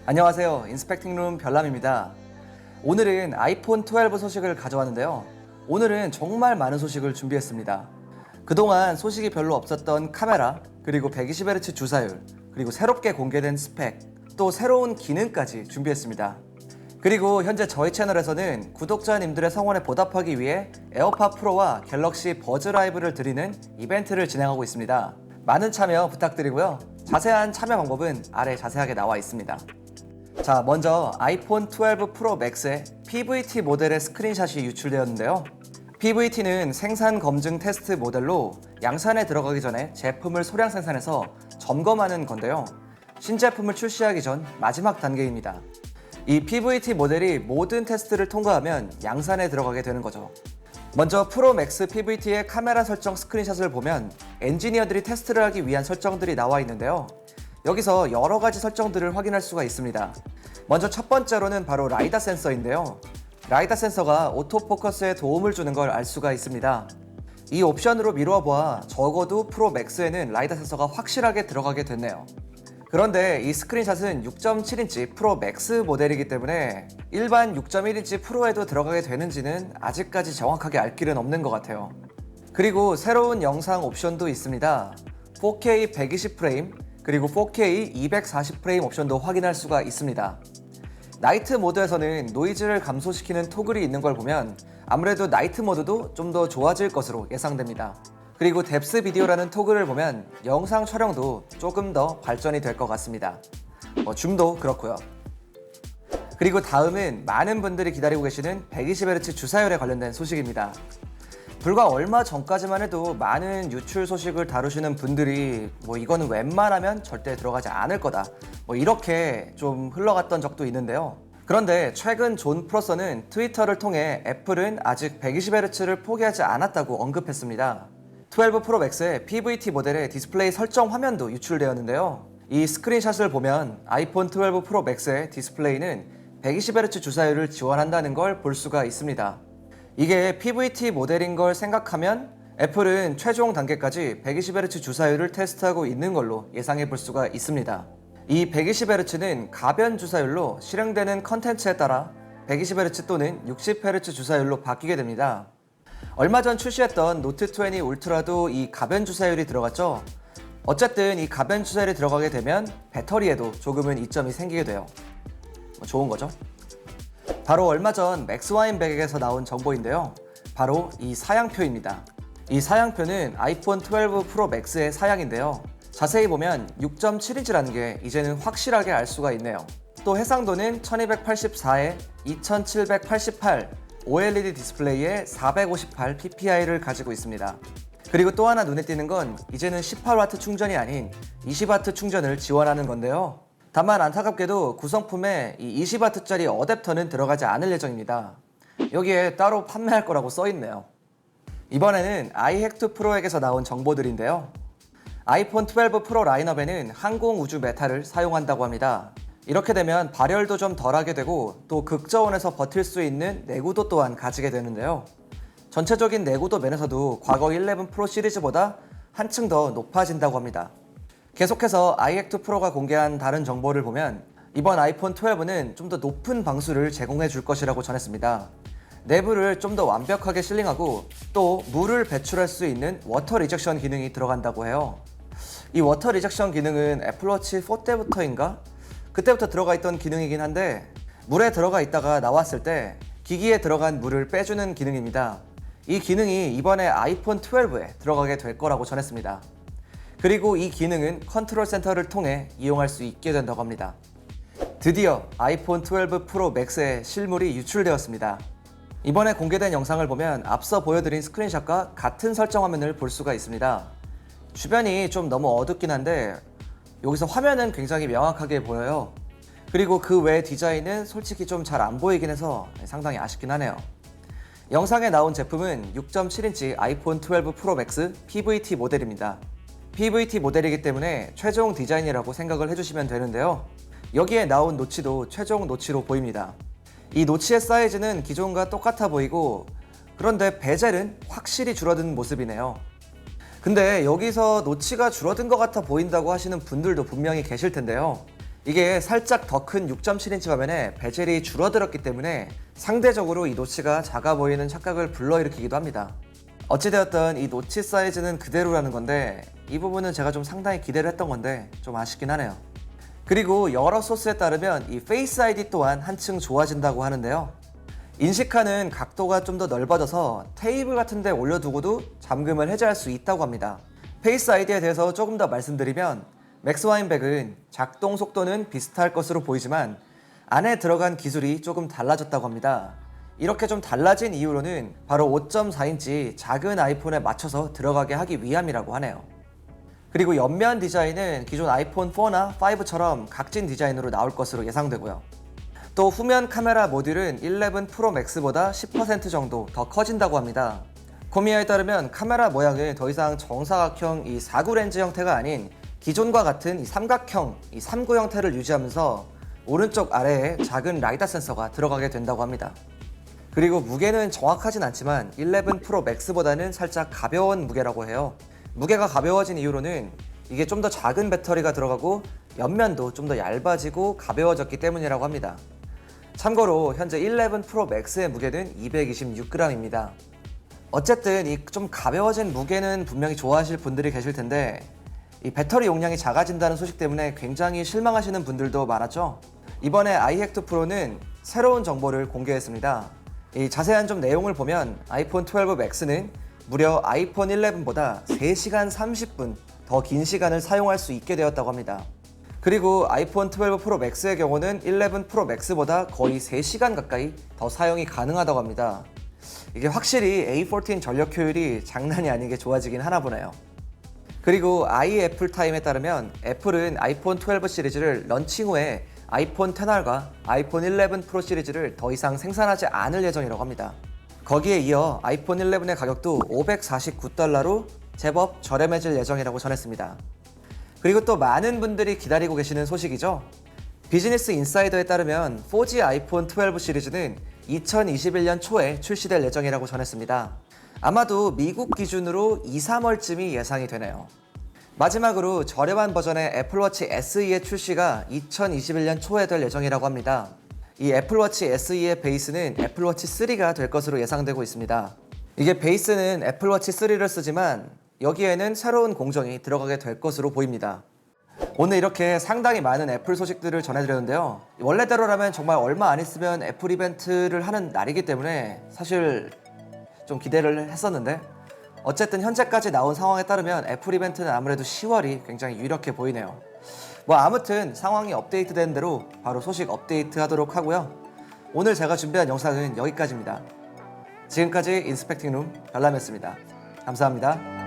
안녕하세요. 인스펙팅룸 별남입니다. 오늘은 아이폰 12 소식을 가져왔는데요. 오늘은 정말 많은 소식을 준비했습니다. 그동안 소식이 별로 없었던 카메라, 그리고 120Hz 주사율, 그리고 새롭게 공개된 스펙, 또 새로운 기능까지 준비했습니다. 그리고 현재 저희 채널에서는 구독자님들의 성원에 보답하기 위해 에어팟 프로와 갤럭시 버즈 라이브를 드리는 이벤트를 진행하고 있습니다. 많은 참여 부탁드리고요. 자세한 참여 방법은 아래 자세하게 나와 있습니다. 자, 먼저 아이폰 12 프로 맥스의 PVT 모델의 스크린샷이 유출되었는데요. PVT는 생산 검증 테스트 모델로 양산에 들어가기 전에 제품을 소량 생산해서 점검하는 건데요. 신제품을 출시하기 전 마지막 단계입니다. 이 PVT 모델이 모든 테스트를 통과하면 양산에 들어가게 되는 거죠. 먼저 프로 맥스 PVT의 카메라 설정 스크린샷을 보면 엔지니어들이 테스트를 하기 위한 설정들이 나와 있는데요. 여기서 여러 가지 설정들을 확인할 수가 있습니다. 먼저 첫 번째로는 바로 라이다 센서인데요. 라이다 센서가 오토포커스에 도움을 주는 걸 알 수가 있습니다. 이 옵션으로 미루어 보아 적어도 프로 맥스에는 라이다 센서가 확실하게 들어가게 됐네요. 그런데 이 스크린샷은 6.7인치 프로 맥스 모델이기 때문에 일반 6.1인치 프로에도 들어가게 되는지는 아직까지 정확하게 알 길은 없는 것 같아요. 그리고 새로운 영상 옵션도 있습니다. 4K 120프레임, 그리고 4K 240프레임 옵션도 확인할 수가 있습니다. 나이트 모드에서는 노이즈를 감소시키는 토글이 있는 걸 보면 아무래도 나이트 모드도 좀 더 좋아질 것으로 예상됩니다. 그리고 뎁스 비디오라는 토글을 보면 영상 촬영도 조금 더 발전이 될 것 같습니다. 줌도 그렇고요. 그리고 다음은 많은 분들이 기다리고 계시는 120Hz 주사율에 관련된 소식입니다. 불과 얼마 전까지만 해도 많은 유출 소식을 다루시는 분들이 이거는 웬만하면 절대 들어가지 않을 거다, 이렇게 좀 흘러갔던 적도 있는데요. 그런데 최근 존 프로서는 트위터를 통해 애플은 아직 120Hz를 포기하지 않았다고 언급했습니다. 12 프로 맥스의 PVT 모델의 디스플레이 설정 화면도 유출되었는데요. 이 스크린샷을 보면 아이폰 12 프로 맥스의 디스플레이는 120Hz 주사율을 지원한다는 걸 볼 수가 있습니다. 이게 PVT 모델인 걸 생각하면 애플은 최종 단계까지 120Hz 주사율을 테스트하고 있는 걸로 예상해 볼 수가 있습니다. 이 120Hz는 가변 주사율로 실행되는 컨텐츠에 따라 120Hz 또는 60Hz 주사율로 바뀌게 됩니다. 얼마 전 출시했던 노트 20 울트라도 이 가변 주사율이 들어갔죠. 어쨌든 이 가변 주사율이 들어가게 되면 배터리에도 조금은 이점이 생기게 돼요. 좋은 거죠. 바로 얼마 전 맥스와인백에서 나온 정보인데요. 바로 이 사양표입니다. 이 사양표는 아이폰 12 프로 맥스의 사양인데요. 자세히 보면 6.7인치라는 게 이제는 확실하게 알 수가 있네요. 또 해상도는 1284에 2788 OLED 디스플레이에 458 PPI를 가지고 있습니다. 그리고 또 하나 눈에 띄는 건 이제는 18W 충전이 아닌 20W 충전을 지원하는 건데요. 다만 안타깝게도 구성품에 이 20W짜리 어댑터는 들어가지 않을 예정입니다. 여기에 따로 판매할 거라고 써있네요. 이번에는 iHack2 프로에게서 나온 정보들인데요. 아이폰 12 프로 라인업에는 항공우주 메탈을 사용한다고 합니다. 이렇게 되면 발열도 좀 덜하게 되고 또 극저온에서 버틸 수 있는 내구도 또한 가지게 되는데요. 전체적인 내구도 면에서도 과거 11 프로 시리즈보다 한층 더 높아진다고 합니다. 계속해서 iHack2 프로가 공개한 다른 정보를 보면 이번 아이폰 12는 좀 더 높은 방수를 제공해 줄 것이라고 전했습니다. 내부를 좀 더 완벽하게 실링하고 또 물을 배출할 수 있는 워터 리젝션 기능이 들어간다고 해요. 이 워터 리젝션 기능은 애플워치 4 때부터인가? 그때부터 들어가 있던 기능이긴 한데 물에 들어가 있다가 나왔을 때 기기에 들어간 물을 빼주는 기능입니다. 이 기능이 이번에 아이폰 12에 들어가게 될 거라고 전했습니다. 그리고 이 기능은 컨트롤 센터를 통해 이용할 수 있게 된다고 합니다. 드디어 아이폰 12 프로 맥스의 실물이 유출되었습니다. 이번에 공개된 영상을 보면 앞서 보여드린 스크린샷과 같은 설정 화면을 볼 수가 있습니다. 주변이 좀 너무 어둡긴 한데 여기서 화면은 굉장히 명확하게 보여요. 그리고 그 외 디자인은 솔직히 좀 잘 안 보이긴 해서 상당히 아쉽긴 하네요. 영상에 나온 제품은 6.7인치 아이폰 12 프로 맥스 PVT 모델입니다. PVT 모델이기 때문에 최종 디자인이라고 생각을 해주시면 되는데요. 여기에 나온 노치도 최종 노치로 보입니다. 이 노치의 사이즈는 기존과 똑같아 보이고 그런데 베젤은 확실히 줄어든 모습이네요. 근데 여기서 노치가 줄어든 것 같아 보인다고 하시는 분들도 분명히 계실 텐데요. 이게 살짝 더 큰 6.7인치 화면에 베젤이 줄어들었기 때문에 상대적으로 이 노치가 작아 보이는 착각을 불러일으키기도 합니다. 어찌되었든 이 노치 사이즈는 그대로라는 건데 이 부분은 제가 좀 상당히 기대를 했던 건데 좀 아쉽긴 하네요. 그리고 여러 소스에 따르면 이 페이스 아이디 또한 한층 좋아진다고 하는데요. 인식하는 각도가 좀 더 넓어져서 테이블 같은 데 올려두고도 잠금을 해제할 수 있다고 합니다. 페이스 아이디에 대해서 조금 더 말씀드리면 맥스와인백은 작동 속도는 비슷할 것으로 보이지만 안에 들어간 기술이 조금 달라졌다고 합니다. 이렇게 좀 달라진 이유로는 바로 5.4인치 작은 아이폰에 맞춰서 들어가게 하기 위함이라고 하네요. 그리고 옆면 디자인은 기존 아이폰 4나 5처럼 각진 디자인으로 나올 것으로 예상되고요. 또 후면 카메라 모듈은 11 프로 맥스보다 10% 정도 더 커진다고 합니다. 코미아에 따르면 카메라 모양은 더 이상 정사각형 이 4구 렌즈 형태가 아닌 기존과 같은 이 삼각형 이 3구 형태를 유지하면서 오른쪽 아래에 작은 라이다 센서가 들어가게 된다고 합니다. 그리고 무게는 정확하진 않지만 11 프로 맥스보다는 살짝 가벼운 무게라고 해요. 무게가 가벼워진 이유로는 이게 좀 더 작은 배터리가 들어가고 옆면도 좀 더 얇아지고 가벼워졌기 때문이라고 합니다. 참고로 현재 11 프로 맥스의 무게는 226g입니다. 어쨌든 이 좀 가벼워진 무게는 분명히 좋아하실 분들이 계실 텐데 이 배터리 용량이 작아진다는 소식 때문에 굉장히 실망하시는 분들도 많았죠. 이번에 iHack2 프로는 새로운 정보를 공개했습니다. 이 자세한 좀 내용을 보면 아이폰 12 맥스는 무려 아이폰 11보다 3시간 30분 더 긴 시간을 사용할 수 있게 되었다고 합니다. 그리고 아이폰 12 프로 맥스의 경우는 11 프로 맥스보다 거의 3시간 가까이 더 사용이 가능하다고 합니다. 이게 확실히 A14 전력 효율이 장난이 아니게 좋아지긴 하나 보네요. 그리고 iAppleTime에 따르면 애플은 아이폰 12 시리즈를 런칭 후에 아이폰 XR과 아이폰 11 프로 시리즈를 더 이상 생산하지 않을 예정이라고 합니다. 거기에 이어 아이폰 11의 가격도 $549로 제법 저렴해질 예정이라고 전했습니다. 그리고 또 많은 분들이 기다리고 계시는 소식이죠. 비즈니스 인사이더에 따르면 4G 아이폰 12 시리즈는 2021년 초에 출시될 예정이라고 전했습니다. 아마도 미국 기준으로 2, 3월쯤이 예상이 되네요. 마지막으로 저렴한 버전의 애플워치 SE의 출시가 2021년 초에 될 예정이라고 합니다. 이 애플워치 SE의 베이스는 애플워치 3가 될 것으로 예상되고 있습니다. 이게 베이스는 애플워치 3를 쓰지만 여기에는 새로운 공정이 들어가게 될 것으로 보입니다. 오늘 이렇게 상당히 많은 애플 소식들을 전해드렸는데요. 원래대로라면 정말 얼마 안 있으면 애플 이벤트를 하는 날이기 때문에 사실 좀 기대를 했었는데 어쨌든 현재까지 나온 상황에 따르면 애플 이벤트는 아무래도 10월이 굉장히 유력해 보이네요. 뭐 아무튼 상황이 업데이트된 대로 바로 소식 업데이트 하도록 하고요. 오늘 제가 준비한 영상은 여기까지입니다. 지금까지 인스펙팅룸 별남이었습니다. 감사합니다.